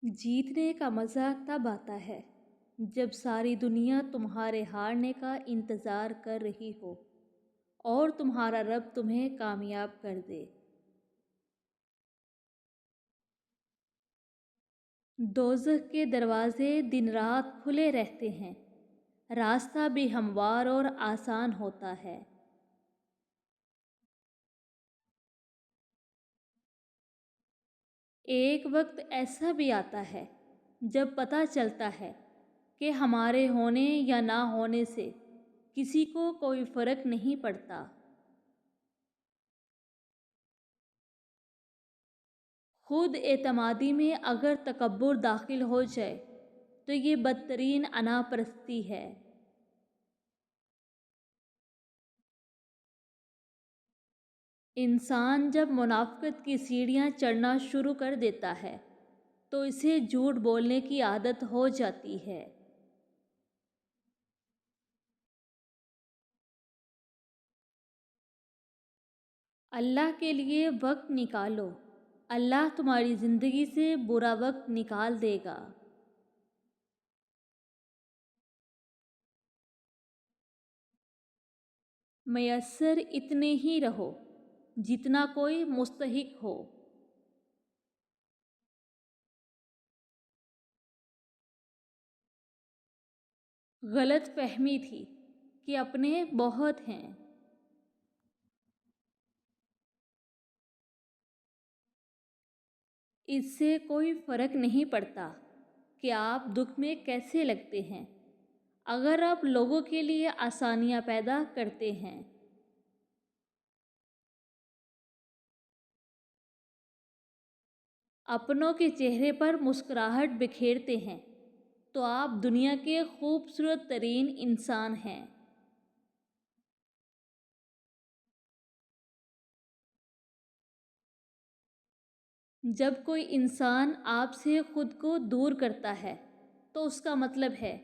جیتنے کا مزہ تب آتا ہے جب ساری دنیا تمہارے ہارنے کا انتظار کر رہی ہو اور تمہارا رب تمہیں کامیاب کر دے۔ دوزخ کے دروازے دن رات کھلے رہتے ہیں، راستہ بھی ہموار اور آسان ہوتا ہے۔ ایک وقت ایسا بھی آتا ہے جب پتہ چلتا ہے کہ ہمارے ہونے یا نہ ہونے سے کسی کو کوئی فرق نہیں پڑتا۔ خود اعتمادی میں اگر تکبر داخل ہو جائے تو یہ بدترین انا پرستی ہے۔ انسان جب منافقت کی سیڑھیاں چڑھنا شروع کر دیتا ہے تو اسے جھوٹ بولنے کی عادت ہو جاتی ہے۔ اللہ کے لیے وقت نکالو، اللہ تمہاری زندگی سے برا وقت نکال دے گا۔ میسر اتنے ہی رہو جتنا کوئی مستحق ہو۔ غلط فہمی تھی کہ اپنے بہت ہیں۔ اس سے کوئی فرق نہیں پڑتا کہ آپ دکھ میں کیسے لگتے ہیں اگر آپ لوگوں کے لیے آسانیاں پیدا کرتے ہیں۔ اپنوں کے چہرے پر مسکراہٹ بکھیرتے ہیں تو آپ دنیا کے خوبصورت ترین انسان ہیں۔ جب کوئی انسان آپ سے خود کو دور کرتا ہے تو اس کا مطلب ہے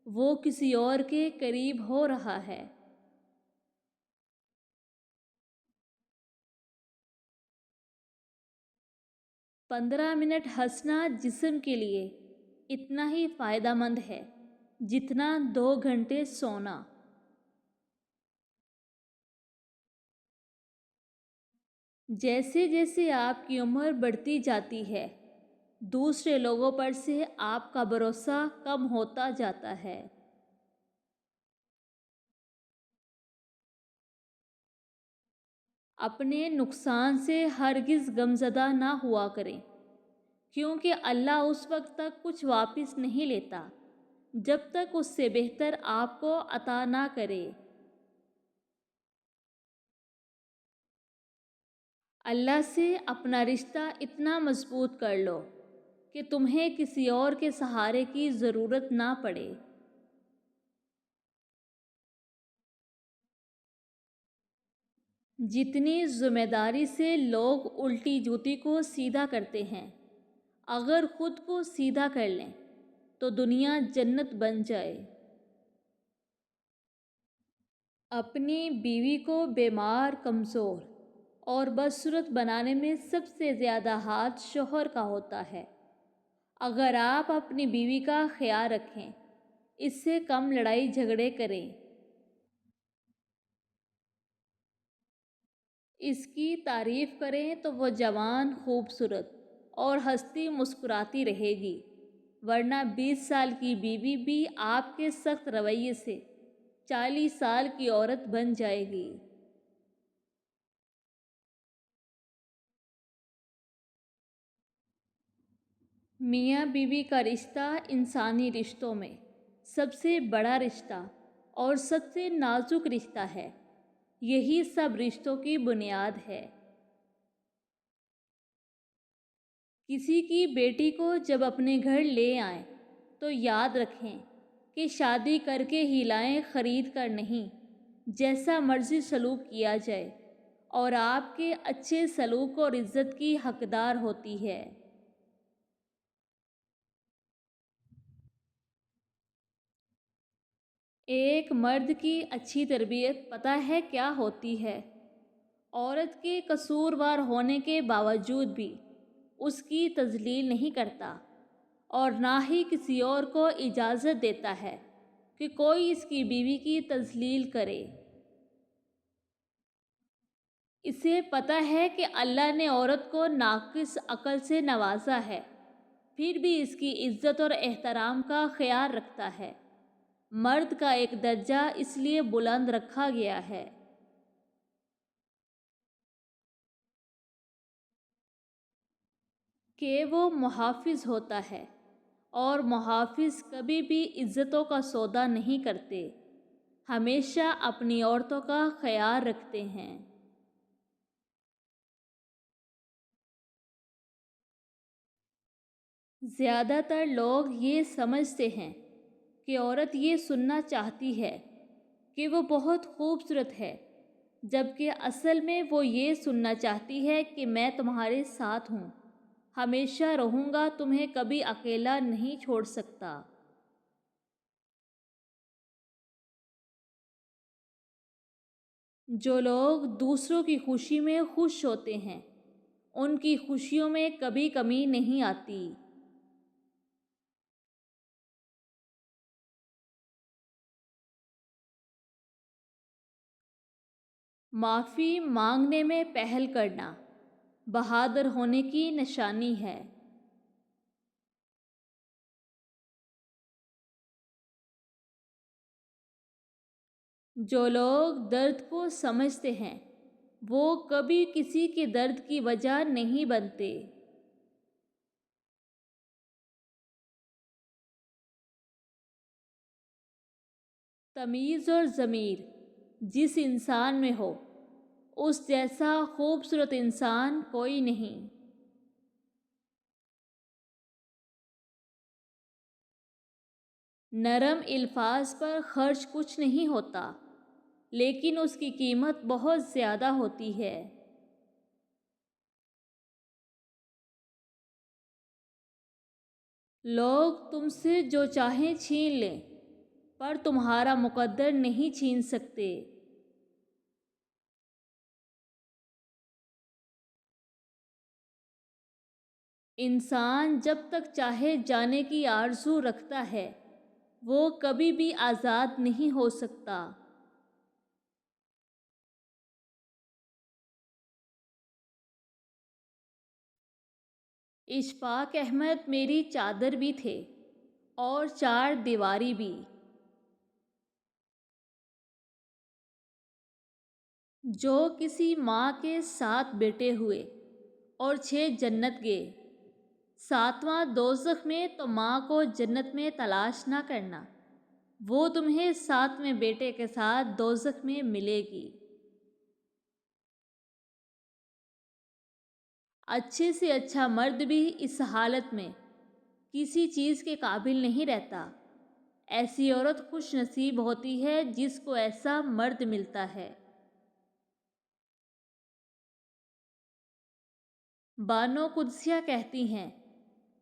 وہ کسی اور کے قریب ہو رہا ہے۔ پندرہ منٹ ہنسنا جسم کے لیے اتنا ہی فائدہ مند ہے جتنا 2 گھنٹے سونا۔ جیسے جیسے آپ کی عمر بڑھتی جاتی ہے دوسرے لوگوں پر سے آپ کا بھروسہ کم ہوتا جاتا ہے۔ اپنے نقصان سے ہرگز غمزدہ نہ ہوا کریں، کیونکہ اللہ اس وقت تک کچھ واپس نہیں لیتا جب تک اس سے بہتر آپ کو عطا نہ کرے۔ اللہ سے اپنا رشتہ اتنا مضبوط کر لو کہ تمہیں کسی اور کے سہارے کی ضرورت نہ پڑے۔ جتنی ذمہ داری سے لوگ الٹی جوتی کو سیدھا کرتے ہیں، اگر خود کو سیدھا کر لیں تو دنیا جنت بن جائے۔ اپنی بیوی کو بیمار، کمزور اور بدصورت بنانے میں سب سے زیادہ ہاتھ شوہر کا ہوتا ہے۔ اگر آپ اپنی بیوی کا خیال رکھیں، اس سے کم لڑائی جھگڑے کریں، اس کی تعریف کریں تو وہ جوان، خوبصورت اور ہنستی مسکراتی رہے گی، ورنہ 20 سال کی بیوی بھی آپ کے سخت رویے سے 40 سال کی عورت بن جائے گی۔ میاں بیوی کا رشتہ انسانی رشتوں میں سب سے بڑا رشتہ اور سب سے نازک رشتہ ہے، یہی سب رشتوں کی بنیاد ہے۔ کسی کی بیٹی کو جب اپنے گھر لے آئیں تو یاد رکھیں کہ شادی کر کے ہی لائیں، خرید کر نہیں۔ جیسا مرضی سلوک کیا جائے اور آپ کے اچھے سلوک اور عزت کی حقدار ہوتی ہے۔ ایک مرد کی اچھی تربیت پتہ ہے کیا ہوتی ہے؟ عورت کے قصوروار ہونے کے باوجود بھی اس کی تذلیل نہیں کرتا، اور نہ ہی کسی اور کو اجازت دیتا ہے کہ کوئی اس کی بیوی کی تذلیل کرے۔ اسے پتہ ہے کہ اللہ نے عورت کو ناقص عقل سے نوازا ہے، پھر بھی اس کی عزت اور احترام کا خیال رکھتا ہے۔ مرد کا ایک درجہ اس لیے بلند رکھا گیا ہے کہ وہ محافظ ہوتا ہے، اور محافظ کبھی بھی عزتوں کا سودا نہیں کرتے، ہمیشہ اپنی عورتوں کا خیال رکھتے ہیں۔ زیادہ تر لوگ یہ سمجھتے ہیں کہ عورت یہ سننا چاہتی ہے کہ وہ بہت خوبصورت ہے، جبکہ اصل میں وہ یہ سننا چاہتی ہے کہ میں تمہارے ساتھ ہوں، ہمیشہ رہوں گا، تمہیں کبھی اکیلا نہیں چھوڑ سکتا۔ جو لوگ دوسروں کی خوشی میں خوش ہوتے ہیں، ان کی خوشیوں میں کبھی کمی نہیں آتی۔ معافی مانگنے میں پہل کرنا بہادر ہونے کی نشانی ہے۔ جو لوگ درد کو سمجھتے ہیں وہ کبھی کسی کے درد کی وجہ نہیں بنتے۔ تمیز اور ضمیر جس انسان میں ہو، اس جیسا خوبصورت انسان کوئی نہیں۔ نرم الفاظ پر خرچ کچھ نہیں ہوتا، لیکن اس کی قیمت بہت زیادہ ہوتی ہے۔ لوگ تم سے جو چاہیں چھین لیں، پر تمہارا مقدر نہیں چھین سکتے۔ انسان جب تک چاہے جانے کی آرزو رکھتا ہے، وہ کبھی بھی آزاد نہیں ہو سکتا۔ اشفاق احمد میری چادر بھی تھے اور چار دیواری بھی۔ جو کسی ماں کے 7 بیٹے ہوئے اور 6 جنت گئے، 7واں دوزخ میں، تو ماں کو جنت میں تلاش نہ کرنا، وہ تمہیں 7ویں بیٹے کے ساتھ دوزخ میں ملے گی۔ اچھے سے اچھا مرد بھی اس حالت میں کسی چیز کے قابل نہیں رہتا۔ ایسی عورت خوش نصیب ہوتی ہے جس کو ایسا مرد ملتا ہے۔ بانو قدسیہ کہتی ہیں،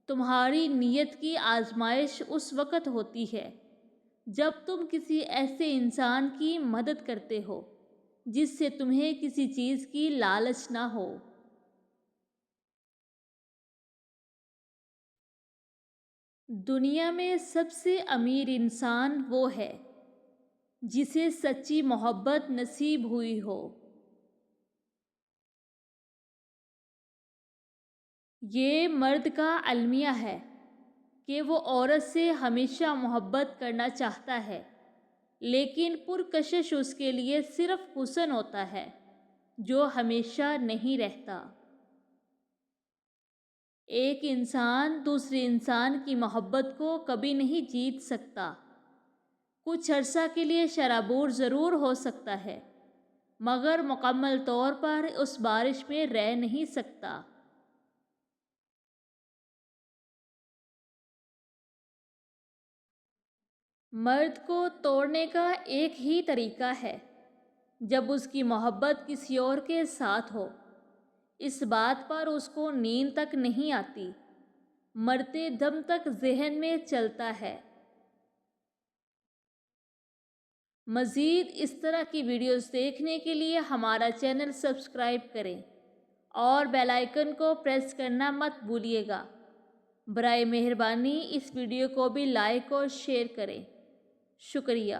تمہاری نیت کی آزمائش اس وقت ہوتی ہے جب تم کسی ایسے انسان کی مدد کرتے ہو جس سے تمہیں کسی چیز کی لالچ نہ ہو۔ دنیا میں سب سے امیر انسان وہ ہے جسے سچی محبت نصیب ہوئی ہو۔ یہ مرد کا المیہ ہے کہ وہ عورت سے ہمیشہ محبت کرنا چاہتا ہے، لیکن پرکشش اس کے لیے صرف حسن ہوتا ہے جو ہمیشہ نہیں رہتا۔ ایک انسان دوسرے انسان کی محبت کو کبھی نہیں جیت سکتا۔ کچھ عرصہ کے لیے شرابور ضرور ہو سکتا ہے، مگر مکمل طور پر اس بارش میں رہ نہیں سکتا۔ مرد کو توڑنے کا ایک ہی طریقہ ہے، جب اس کی محبت کسی اور کے ساتھ ہو۔ اس بات پر اس کو نیند تک نہیں آتی، مرتے دم تک ذہن میں چلتا ہے۔ مزید اس طرح کی ویڈیوز دیکھنے کے لیے ہمارا چینل سبسکرائب کریں اور بیل آئیکن کو پریس کرنا مت بھولیے گا۔ برائے مہربانی اس ویڈیو کو بھی لائک اور شیئر کریں۔ شکریہ۔